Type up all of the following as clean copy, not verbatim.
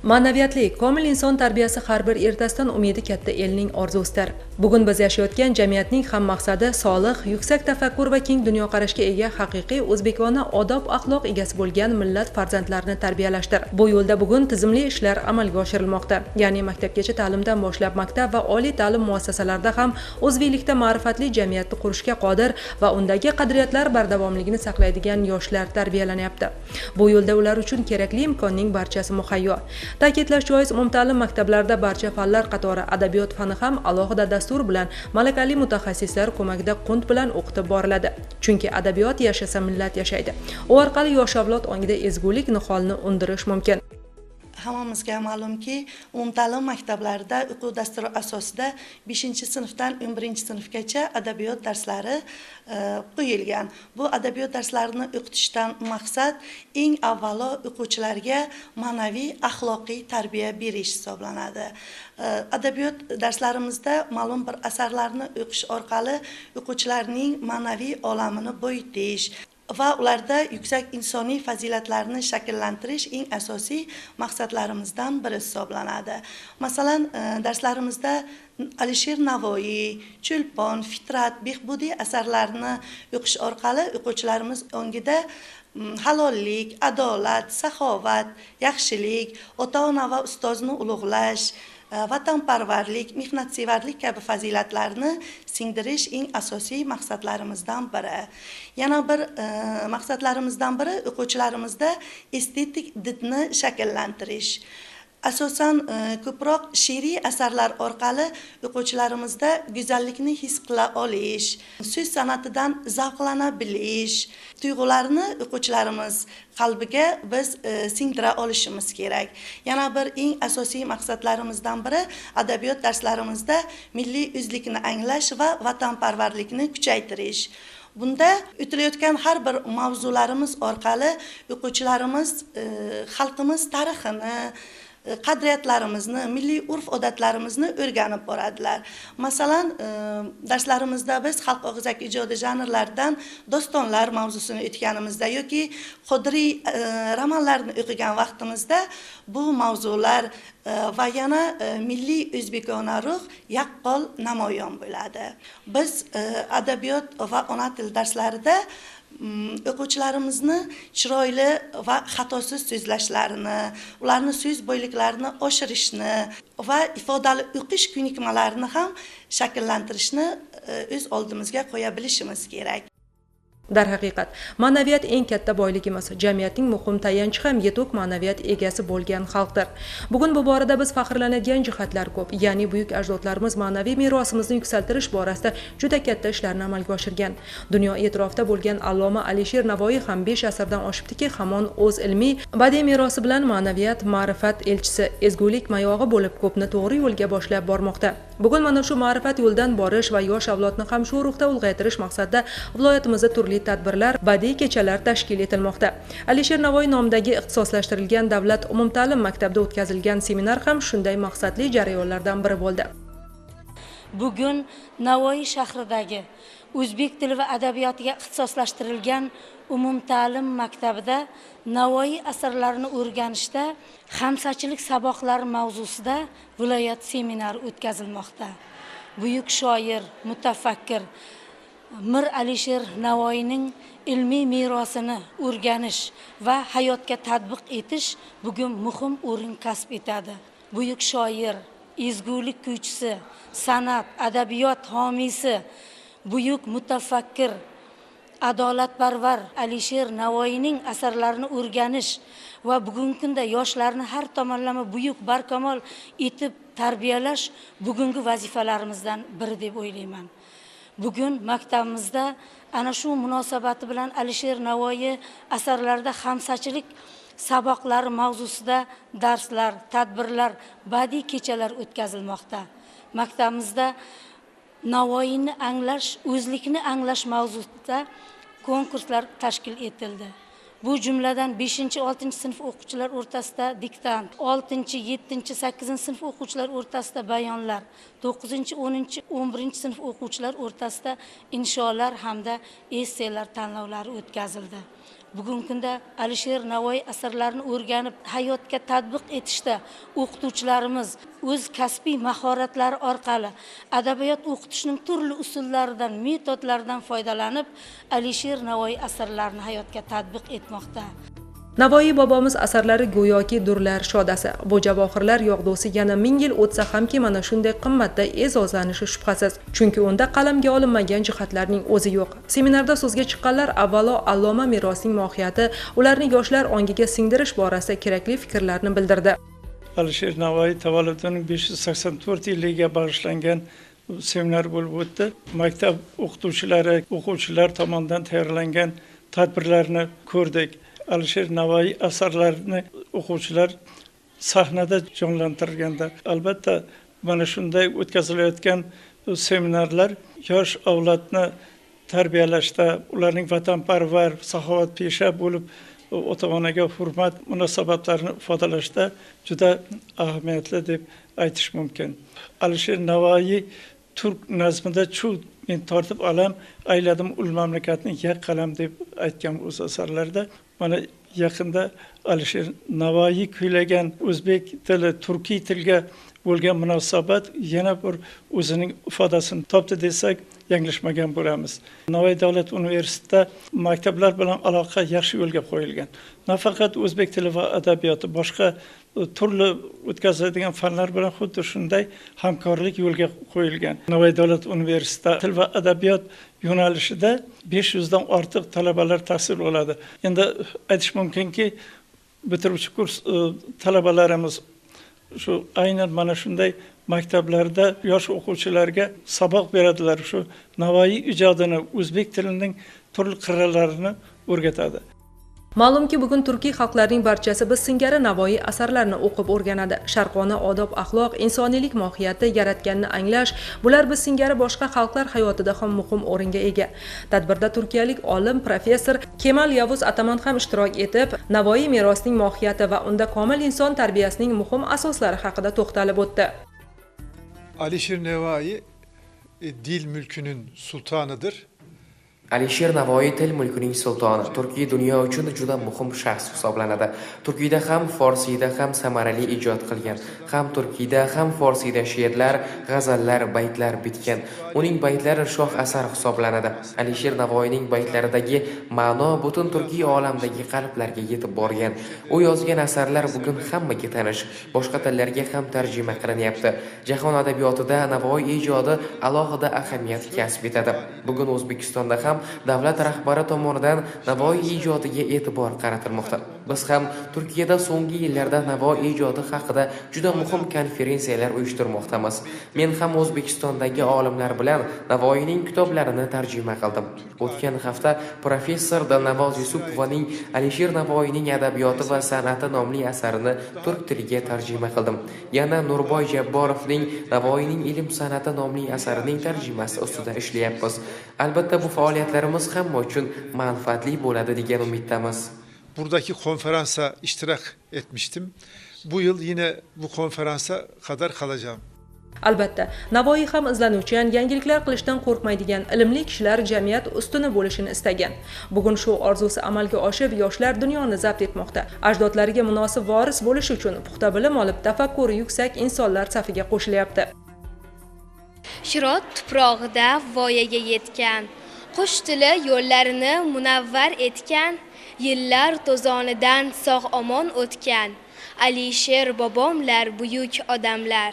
Ma'naviyatli, komil inson tarbiyasi har bir ertasidan umidi katta elning orzusidir. Bugun biz yashayotgan jamiyatning ham maqsadi solih, yuksak tafakkur va keng dunyoqarashga ega haqiqiy o'zbekona odob-axloq egasi bo'lgan millat farzandlarini tarbiyalashdir. Bu yo'lda bugun tizimli ishlar amalga oshirilmoqda. Ya'ni maktabgacha ta'limdan boshlab maktab va oliy ta'lim muassasalarida ham o'zbeklikda ma'rifatli jamiyatni qurishga qodir va undagi qadriyatlar bardavomligini saqlaydigan yoshlar tarbiyalanyapti. Bu yo'lda ular uchun kerakli imkonning barchasi muhayyo. Ta'kidlash joiz, umumta'lim maktablarida barcha fanlar qatori adabiyot fani ham alohida dastur bilan malakali mutaxassislar ko'magida qunt bilan o'qitib boriladi. Chunki adabiyot yashasa millat yashaydi. U orqali yosh avlod ongida ezgulik niholini undirish mumkin. Hammamizga ma'lumki, umumta'lim maktablarida o'quv dasturi asosida 5-sinfdan 11-sinfgacha adabiyot darslari qo'yilgan. Bu adabiyot darslarini o'qitishdan maqsad eng avvalo o'quvchilarga ma'naviy, axloqiy tarbiya berish hisoblanadi. Adabiyot darslarimizda ma'lum bir asarlarni o'qish orqali o'quvchilarning ma'naviy olamini boyitish va ularda yuksak insoniy fazilatlarni shakllantirish eng asosiy maqsadlarimizdan biri hisoblanadi. Masalan, darslarimizda Alisher Navoiy, Cho'lpon, Fitrat, Behbudiy asarlarini o'qish orqali o'quvchilarimiz ongida halollik, adolat, saxovat, yaxshilik, ota-ona va ustozni ulug'lash, vatanparvarlik, mehnatsevarlik kabi fazilatlarni singdirish eng asosiy maqsadlarimizdan biri. Yana bir maqsadlarimizdan biri o'quvchilarimizda estetik didni shakllantirish. Asosan ko'proq she'riy asarlar orqali o'quvchilarimizda go'zallikni his qila olish, so'z san'atidan zavqlana bilish, tuyg'ularni o'quvchilarimiz qalbiga biz singdira olishimiz kerak. Yana bir eng asosiy maqsadlarimizdan biri adabiyot darslarimizda milliy o'zlikni anglash va vatanparvarlikni kuchaytirish. Bunda o'tilayotgan har bir mavzularimiz orqali o'quvchilarimiz xalqimiz tarixini, qadriyatlarimizni, milliy urf-odatlarimizni o'rganib boradilar. Masalan, darslarimizda biz xalq og'zaki ijodi janrlaridan dostonlar mavzusini o'tganimizda yoki Qodiriy romanlarini o'qigan vaqtimizda bu mavzular va yana milliy o'zbekona ruh yaqqol namoyon bo'ladi. Biz adabiyot va ona til darslarida o'quvchilarimizni chiroyli va xatosiz so'zlashlarini, ularni so'z boyliklarini oshirishni va ifodali o'qish ko'nikmalarini ham shakllantirishni o'z oldimizga qo'ya bilishimiz kerak. Darhaqiqat, ma'naviyat eng katta boyligimiz, jamiyatning muhim tayanchi ham yetuk ma'naviyat egasi bo'lgan xalqdir. Bugun bu borada biz faxrlanadigan jihatlar ko'p, ya'ni buyuk ajdodlarimiz ma'naviy merosimizni yuksaltirish borasida juda katta ishlarni amalga oshirgan. Dunyo e'tirofida bo'lgan Alloma Alisher Navoiy ham 5 asrdan oshibdiki, hamon o'z ilmiy badiiy merosi bilan ma'naviyat, ma'rifat elchisi, ezgulik mayog'i bo'lib ko'pni to'g'ri yo'lga boshlab bormoqda. Bugun mana shu ma'rifat yo'ldan borish va yosh avlodni ham shu ruhda ulg'aytirish maqsadida viloyatimizda turli tadbirlar, badiiy kechalar tashkil etilmoqda. Alisher Navoiy nomidagi ixtisoslashtirilgan davlat umumta'lim maktabida o'tkazilgan seminar ham shunday maqsadli jarayonlardan biri bo'ldi. Bugun Navoiy shahridagi o'zbek tili va adabiyotiga ixtisoslashtirilgan umumta'lim maktabida Navoiy asarlarini o'rganishda xamsachilik saboqlari mavzusida viloyat seminari o'tkazilmoqda. Buyuk shoir, mutafakkir Mir Alisher Navoiyning ilmiy merosini o'rganish va hayotga tatbiq etish bugun muhim o'rin kasb etadi. Buyuk shoir, ezgulik kuychisi, san'at, adabiyot homiysi, buyuk mutafakkir, adolatparvar Alisher Navoiyning asarlarini o'rganish va bugungi kunda yoshlarni har tomonlama buyuk barkamol etib tarbiyalash bugungi vazifalarimizdan biri deb o'ylayman. Bugun maktabimizda ana shu munosabati bilan Alisher Navoiy asarlarida xamsachilik saboqlari mavzusida darslar, tadbirlar, badiiy kechalar o'tkazilmoqda. Maktabimizda Navoiyni anglash, o'zlikni anglash mavzusida konkurslar tashkil etildi. Bu jumladan 5-6-sinf o'quvchilar o'rtasida diktant, 6-7-8-sinf o'quvchilar o'rtasida bayonlar, 9-10-11-sinf o'quvchilar o'rtasida insholar hamda esselar tanlovlari o'tkazildi. bugungi kunda Alisher Navoiy asarlarini o'rganib hayotga tatbiq etishda o'qituvchilarimiz o'z kasbiy mahoratlari orqali adabiyot o'qitishning turli usullaridan, metodlaridan foydalanib Alisher Navoiy asarlarini hayotga tatbiq etmoqda. Navoiy bobomiz asarlari go'yoki durlar shodasi. Bu javohirlar yog'dusi yana 1000 yil o'tsa hamki mana shunday qimmatda e'zozlanishi shubhasiz. Chunki unda qalamga olinmagan jihatlarning o'zi yo'q. Seminarda so'zga chiqqanlar avvalo alloma merosining mohiyati, ularni yoshlar ongiga singdirish borasida kerakli fikrlarni bildirdi. Alisher Navoiy tavalludining 584 yilligiga bag'ishlangan seminar bo'lib o'tdi. Maktab o'qituvchilari, o'quvchilar tomonidan tayyorlangan tadbirlarni ko'rdik. Alisher Navoiy asarlarini o'quvchilar sahnada jonlantirganda, albatta mana shunday o'tkazilayotgan seminarlar yosh avlodni tarbiyalashda, ularning vatanparvar, saxovatpesha bo'lib ota-onaga hurmat munosabatlarini ifodalashda juda ahamiyatli deb aytish mumkin. Alisher Navoiy turk nazmida "Chu men tortib alam, ayladim ul mamlakatni yak qalam" deb aytgan o'z asarlarida mana yaqinda Alisher Navoiy kuylagan o'zbek tili, turkiy tilga bo'lgan munosabat yana bir o'zining ifodasini topdi desak, yanglishmagan bo'lamiz. Navoiy davlat universitetida maktablar bilan aloqa yaxshi yo'lga qo'yilgan. Nafaqat o'zbek tili va adabiyoti, boshqa turli o'tkaziladigan fanlar bilan xuddi shunday hamkorlik yo'lga qo'yilgan. Navoiy davlat universiteti til va adabiyot yo'nalishida 500 dan ortiq talabalar tahsil oladi. Endi aytish mumkinki, bitiruvchi kurs talabalarimiz shu aynan mana shunday maktablarda yosh o'quvchilarga saboq beradilar. Shu Navoiy ijodini, o'zbek tilining turli qirralarini o'rgatadi. Ma'lumki, bugun turkiy xalqlarning barchasi biz singari Navoiy asarlarini o'qib o'rganadi. Sharqona odob, axloq, insoniylik mohiyati, yaratganni anglash, bular biz singari boshqa xalqlar hayotida ham muhim o'ringa ega. Tadbirda turkiyalik olim professor Kemal Yavuz Ataman ham ishtirok etib, Navoiy merosining mohiyati va unda komil inson tarbiyasining muhim asoslari haqida to'xtalib o'tdi. Alisher Navoiy dil mülkünün sultanıdır. Alisher Navoiy til mulkining sultoni, Turkiy dunyo uchun juda muhim shaxs hisoblanadi. Turkiyda ham, Forsiyda ham samarali ijod qilgan. Ham Turkiyda ham Forsiyda she'rlar, g'azallar, baytlar bitgan. Uning baytlari shoh asar hisoblanadi. Alisher Navoiyning baytlaridagi ma'no butun Turkiy olamdagi qalblarga yetib borgan. U yozgan asarlar bugun hammaga tanish, boshqa tillarga ham tarjima qilinyapti. Jahon adabiyotida Navoiy ijodi alohida ahamiyat kasb etadi. Bugun O'zbekistonda ham davlat rahbari tomonidan Navoiy ijodiga e'tibor qaratilmoqda. Biz ham Turkiyada so'nggi yillarda Navoiy ijodi haqida juda muhim konferensiyalar uyushtirmoqdamiz. Men ham O'zbekistondagi olimlar bilan Navoiyning kitoblarini tarjima qildim. O'tgan hafta professor Dilnavoz Yusupovaning Alisher Navoiyning adabiyoti va san'ati nomli asarini turk tiliga tarjima qildim. Yana Nurboy Jabborovning Navoiyning ilm san'ati nomli asarining tarjimasi ustida ishlayapmiz. Albatta bu faoliyatlarimiz hamma uchun manfaatli bo'ladi degan umiddamiz. Buradaki konferansa iştirak etmiştim. Bu yıl yine bu konferansa kadar kalacağım. Albatta, Navoiy ham izlanuvchan, yangiliklar qilishdan qo'rqmaydigan, ilmli kishilar jamiyat ustuni bo'lishini istagan. Bugun shu orzusi amalga oshib, yoshlar dunyoni zabt etmoqda. Ajdodlariga munosib voris bo'lish uchun puxta bilim olib, tafakkuri yuksak insonlar safiga qo'shilyapti. Shirot tuprog'ida voyaga yetgan, qush tili yo'llarini munavvar etgan, yillar to'zonidan sog'-omon o'tgan Alisher bobomlar buyuk odamlar,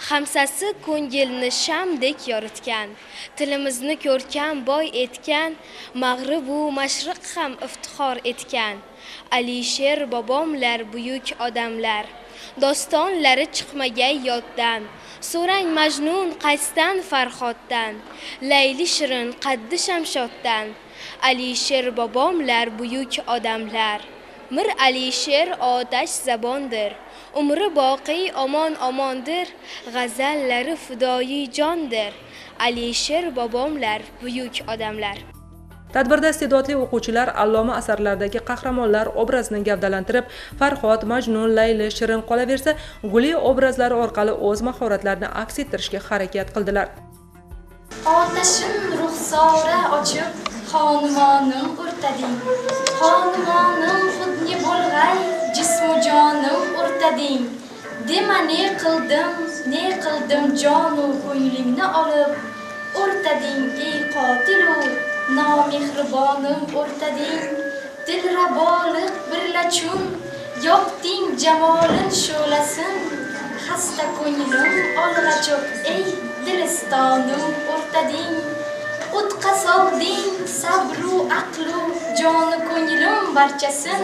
hamsasi ko'ngilni shamdek yoritgan, tilimizni ko'rkam boy etgan, mag'rib va mashriq ham iftixor etgan Alisher bobomlar buyuk odamlar. Dostonlari chiqmagay yoddan, so'rang Majnun qaysdan Farhoddan, Layli shirin qaddi Shamshoddan Alisher bobomlar buyuk odamlar. Mir Alisher otash zabondir, umri boqiy omon omondir, g'azallari fidoyi jondir Alisher bobomlar buyuk odamlar. Tadbirda iste'dodli o'quvchilar alloma asarlaridagi qahramonlar obrazini gavdalantirib, Farhod, Majnun, Layli, Shirin qolaversa, Guli obrazlari orqali o'z mahoratlarini aks ettirishga harakat qildilar. Otashim ruxsora ochib, xonumonim o'rtading, xonumonim xudni bo'lg'ay, jismu jonim o'rtading. Dema ne qildim jonu ko'nglimni olib, o'rtading ey qotilu, nomehribonim o'rtading. Dilraboliq birlachun, yoqding jamolin sho'lasin, xasta ko'nglim olg'achoq ey dilistonim o'rtading. O'tqa solding sabru aqlu, joni ko'nglim barchasin,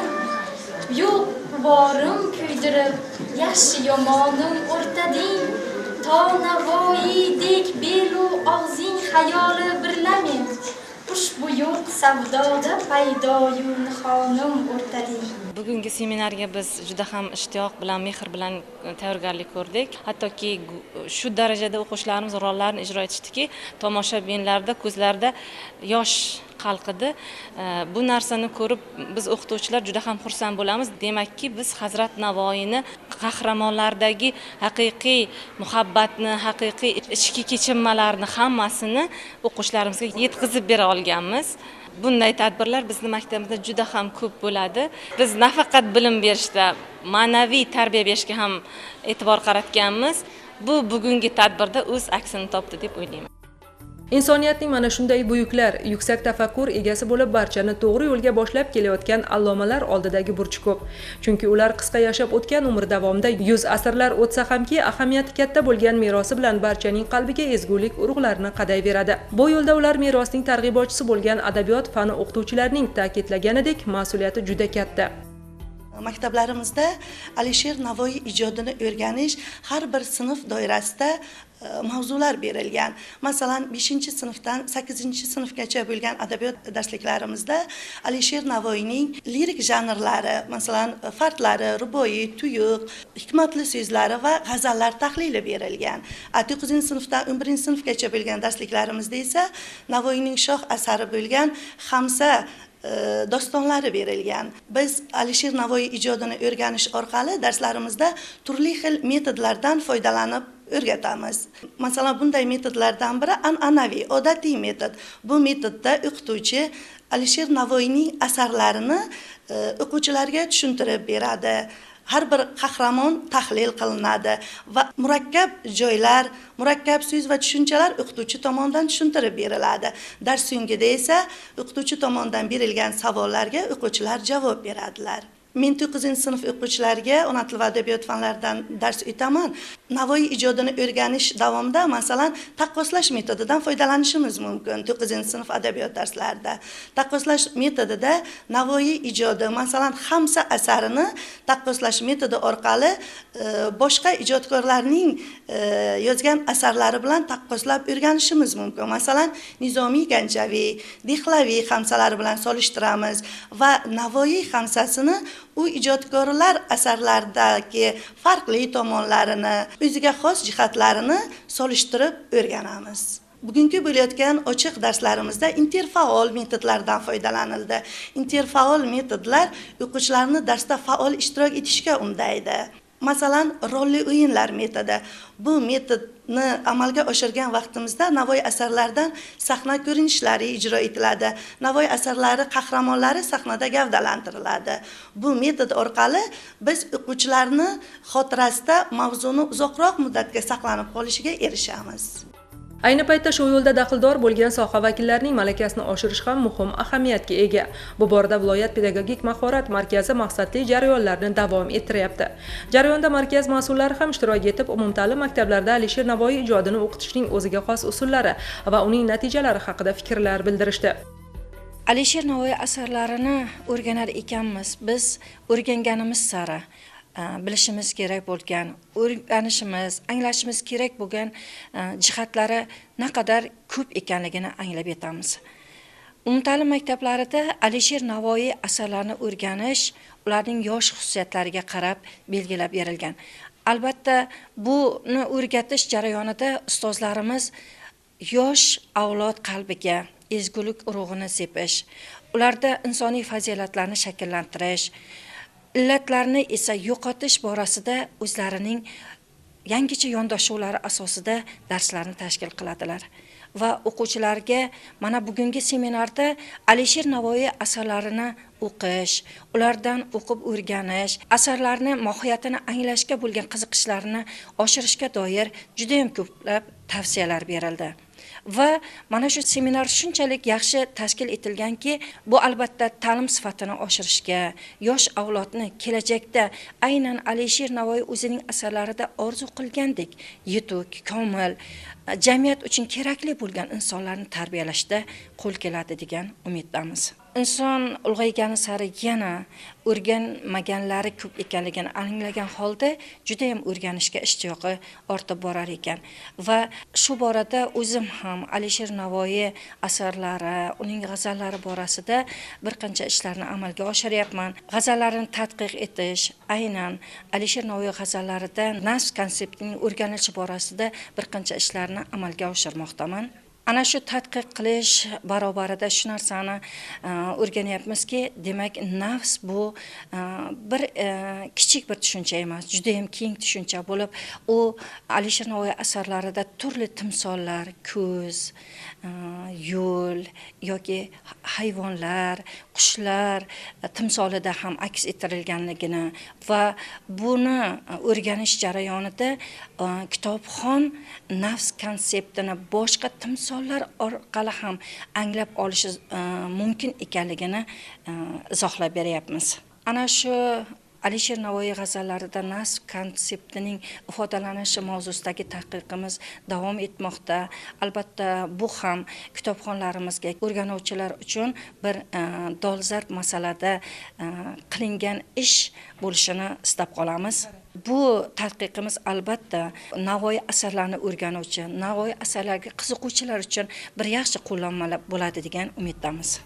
yo'q borim kuydirib, yaxshi yomonim o'rtading. To Navoiydek belu og'zing xayoli birlamen, ushbu yo'q savdoda paydoyu nihonim o'rtading. Bugungi seminarga biz juda ham ishtiyoq bilan, mehr bilan tayyorgarlik ko'rdik. Hattoki shu darajada o'quvchilarimiz rollarni ijro etishdiki, tomoshabinlarda ko'zlarida yosh qalqidi. Bu narsani ko'rib biz o'qituvchilar juda ham xursand bo'lamiz. Demakki, biz Hazrat Navoiyni qahramonlardagi haqiqiy muhabbatni, haqiqiy ichki kechinmalarni hammasini o'quvchilarimizga yetkazib bera olganmiz. Bunday tadbirlar bizning maktabimizda juda ham ko'p bo'ladi. Biz nafaqat bilim berishda, ma'naviy tarbiya berishga ham e'tibor qaratganmiz. Bu bugungi tadbirda o'z aksini topdi deb o'ylayman. Insoniyatning mana shunday buyuklar, yuksak tafakkur egasi bo'lib barchani to'g'ri yo'lga boshlab kelayotgan allomalar oldidagi burchi ko'p. Chunki ular qisqa yashab o'tgan umr davomida 100 asrlar o'tsa hamki, ahamiyati katta bo'lgan merosi bilan barchaning qalbiga ezgulik urug'larini qadayveradi. Bu yo'lda ular merosning targ'ibotchisi bo'lgan adabiyot fani o'qituvchilarining ta'kidlaganidek, mas'uliyati juda katta. Maktablarimizda Alisher Navoiy ijodini o'rganish har bir sinf doirasida mavzular berilgan. Masalan, 5-sinfdan 8-sinfgacha bo'lgan adabiyot darsliklarimizda Alisher Navoiyning lirik janrlari, masalan, fardlari, ruboiy, tuyuq, hikmatli so'zlari va g'azallar tahlili berilgan. 9-sinfdan 11-sinfgacha bo'lgan darsliklarimizda esa Navoiyning shoh asari bo'lgan Hamsa dostonlari berilgan. Biz Alisher Navoiy ijodini o'rganish orqali darslarimizda turli xil metodlardan foydalanib o'rgatamiz. Masalan, bunday metodlardan biri an'anaviy, odatiy metod. Bu metodda o'qituvchi Alisher Navoiyning asarlarini o'quvchilarga tushuntirib beradi. Har bir qahramon tahlil qilinadi va murakkab joylar, murakkab so'z va tushunchalar o'qituvchi tomonidan tushuntirib beriladi. Dars so'ngida esa o'qituvchi tomonidan berilgan savollarga o'quvchilar javob beradilar. Men 9-sinf o'quvchilariga ona tili va adabiyot fanlaridan dars o'taman. Navoiy ijodini o'rganish davomida, masalan, taqqoslash metodidan foydalanishimiz mumkin 9-sinf adabiyot darslarida. Taqqoslash metodida Navoiy ijodi, masalan, Hamsa asarini taqqoslash metodi orqali boshqa ijodkorlarning yozgan asarlari bilan taqqoslab o'rganishimiz mumkin. Masalan, Nizomiy Ganjaviy, Dehlaviy hamsalari bilan solishtiramiz va Navoiy hamsasini u ijodkorlar asarlaridagi farqli tomonlarini, o'ziga xos jihatlarini solishtirib o'rganamiz. Bugungi bo'layotgan ochiq darslarimizda interfaol metodlardan foydalanildi. Interfaol metodlar o'quvchilarni darsda faol ishtirok etishga undaydi. Masalan, rolli o'yinlar metodi. Bu metodni amalga oshirgan vaqtimizda Navoiy asarlaridan sahna ko'rinishlari ijro etiladi. Navoiy asarlari qahramonlari sahnada gavdalantiriladi. Bu metod orqali biz o'quvchilarni xotirasida mavzuni uzoqroq muddatga saqlanib qolishiga erishamiz. Ayni paytda shu yo'lda daxldor bo'lgan soha vakillarining malakasini oshirish ham muhim ahamiyatga ega. Bu borada viloyat pedagogik mahorat markazi maqsadli jarayonlarni davom ettiryapti. Jarayonda markaz mas'ullari ham ishtirok etib, umumta'lim maktablarda Alisher Navoiy ijodini o'qitishning o'ziga xos usullari va uning natijalari haqida fikrlar bildirishdi. Alisher Navoiy asarlarini o'rganar ekanmiz. Biz o'rganganimiz sari bilishimiz kerak bo'lgan, o'rganishimiz, anglashimiz kerak bo'lgan jihatlari naqadar ko'p ekanligini anglab yetamiz. Umumta'lim maktablarida Alisher Navoiy asarlarini o'rganish ularning yosh xususiyatlariga qarab belgilab berilgan. Albatta, buni o'rgatish jarayonida ustozlarimiz yosh avlod qalbiga ezgulik urug'ini sepish, ularda insoniy fazilatlarni shakllantirish, illatlarni esa yo'qotish borasida o'zlarining yangicha yondashuvlari asosida darslarni tashkil qiladilar. va o'quvchilarga mana bugungi seminarda Alisher Navoiy asarlarini o'qish, ulardan o'qib o'rganish, asarlarni mohiyatini anglashga bo'lgan qiziqishlarini oshirishga doir juda ham ko'plab tavsiyalar berildi. Va mana shu seminar shunchalik yaxshi tashkil etilganki, bu albatta ta'lim sifatini oshirishga, yosh avlodni kelajakda aynan Alisher Navoiy o'zining asarlarida orzu qilgandek yetuk, komil, jamiyat uchun kerakli bo'lgan insonlarni tarbiyalashda qo'l keladi degan umiddamiz. Inson ulg'aygani sari yana o'rganmaganlari ko'p ekanligini anglagan holda juda ham o'rganishga ishtiyoqi ortib borar ekan va shu borada o'zim ham Alisher Navoiy asarlari, uning g'azallari borasida bir qancha ishlarni amalga oshiryapman. G'azallarini tadqiq etish, aynan Alisher Navoiy g'azallarida nafs konseptining o'rganilishi borasida bir qancha ishlarni amalga oshirmoqdaman. Ana shu tadqiq qilish barobarida shu narsani o'rganyapmizki, demak nafs bu bir kichik bir tushuncha emas, juda ham keng tushuncha bo'lib, u Alisher Navoiy asarlarida turli timsollar, ko'z, yo'l yoki hayvonlar, qushlar timsolida ham aks ettirilganligini va buni o'rganish jarayonida kitobxon nafs konseptini boshqa timsollar orqali ham anglab olishi mumkin ekanligini izohlab beryapmiz. Ana shu Alisher Navoiy g'azallarida nafs konseptining ifodalanishi mavzusidagi tadqiqimiz davom etmoqda. Albatta bu ham kitobxonlarimizga, o'rganuvchilar uchun bir dolzarb masalada qilingan ish bo'lishini istab qolamiz. Bu tadqiqimiz albatta Navoiy asarlarini o'rganuvchi, Navoiy asarlariga qiziquvchilar uchun bir yaxshi qo'llanma bo'ladi degan umiddamiz.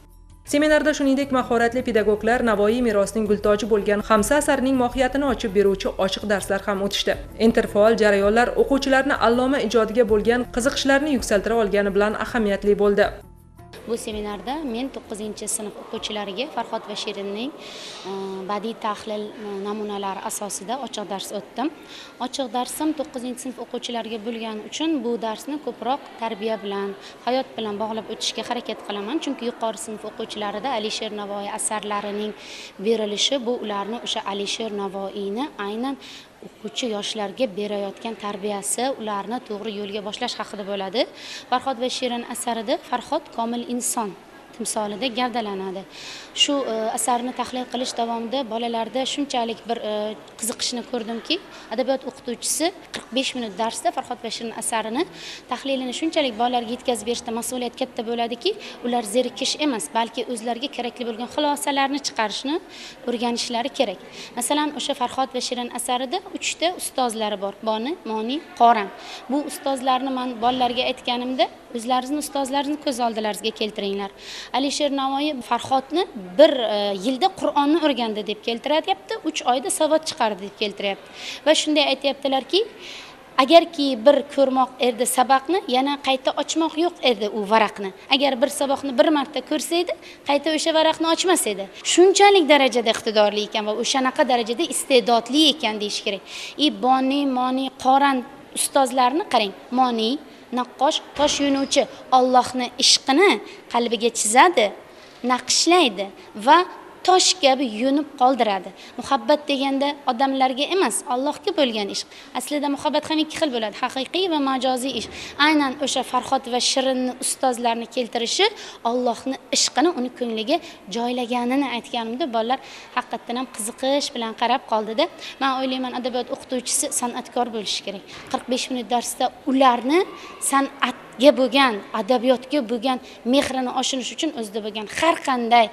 Seminarda shuningdek mahoratli pedagoglar Navoiy merosining gultoji bo'lgan Xamsa asarining mohiyatini ochib beruvchi ochiq darslar ham o'tishdi. Interfaol jarayonlar o'quvchilarni alloma ijodiga bo'lgan qiziqishlarini yuksaltira olgani bilan ahamiyatli bo'ldi. Bu seminarda men 9-sinf o'quvchilariga Farhod va Shirinning badiiy tahlil namunalari asosida ochiq dars o'tdim. Ochiq darsim 9-sinf o'quvchilariga bo'lgani uchun bu darsni ko'proq tarbiya bilan, hayot bilan bog'lab o'tishga harakat qilaman, chunki yuqori sinf o'quvchilarida Alisher Navoiy asarlarining berilishi bu ularni o'sha Alisher Navoiyni aynan o'quvchi yoshlarga berayotgan tarbiyasi, ularni to'g'ri yo'lga boshlash haqida bo'ladi. Farhod va Shirin asarida Farhod komil inson timsolida gavdalanadi. Shu asarni tahlil qilish davomida bolalarda shunchalik bir qiziqishni ko'rdimki, adabiyot o'qituvchisi 45 minut darsda Farhod va Shirin asarini tahlilini shunchalik bolalarga yetkazib berishda mas'uliyat katta bo'ladiki, ular zerikish emas, balki o'zlariga kerakli bo'lgan xulosalarni chiqarishni o'rganishlari kerak. Masalan, o'sha Farhod va Shirin asarida 3 ta ustozlari bor: Boni, Moni, Qoran. Bu ustozlarni men bolalarga aytganimda, o'zlaringizni ustozlaringizni ko'z oldilaringizga keltiringlar. Alisher Navoiy Farhodni bir yilda Qur'onni o'rgandi deb keltiryapti, 3 oyda savod chiqardi deb keltiryapti. Va shunday aytayaptilarki, agarki bir ko'rmoq edi sabaqni, yana qayta ochmoq yo'q edi u varaqni. Agar bir saboqni bir marta ko'rsa edi, qayta o'sha varaqni ochmas edi. Shunchalik darajada iqtidorli ekan va o'shanaqa darajada iste'dodli ekan deyish kerak. Boni, Moni, Qoran ustozlarni qarang. Moni naqqosh, tosh yo'nuvchi, Allohni ishqini qalbiga chizadi, naqshlaydi va tosh kabi yo'nib qoldiradi. Muhabbat deganda odamlarga emas, Allohga bo'lgan ishq. Aslida muhabbat ham ikki xil bo'ladi, haqiqiy va majoziy ishq. Aynan o'sha Farhod va Shirinni ustozlarni keltirishi Allohni ishqini uni ko'ngliga joylaganini aytganimda bolalar haqiqatan ham qiziqish bilan qarab qoldida. Men o'ylayman, adabiyot o'qituvchisi san'atkor bo'lishi kerak. 45 minut darsda ularni san'atga bo'lgan, adabiyotga bo'lgan mehrini oshirish uchun o'zida bo'lgan har qanday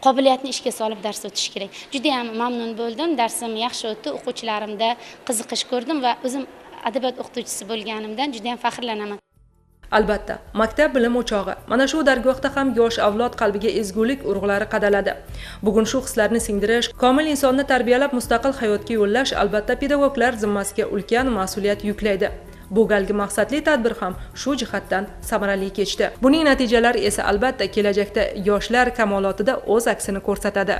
qobiliyatni ishga solib dars o'tish kerak. Juda ham mamnun bo'ldim. Darsim yaxshi o'tdi. O'quvchilarimda qiziqish ko'rdim va o'zim adabiyot o'qituvchisi bo'lganimdan juda ham faxrlanaman. Albatta, maktab bilim o'chog'i. Mana shu dargohda ham yosh avlod qalbiga ezgulik urug'lari qadaladi. Bugun shu hislarni singdirish, komil insonni tarbiyalab mustaqil hayotga yo'llash albatta pedagoglar zimmasiga ulkan mas'uliyat yuklaydi. Bu galgi maqsadli tadbir ham shu jihatdan samarali kechdi. Buning natijalari esa albatta kelajakda yoshlar kamolotida o'z aksini ko'rsatadi.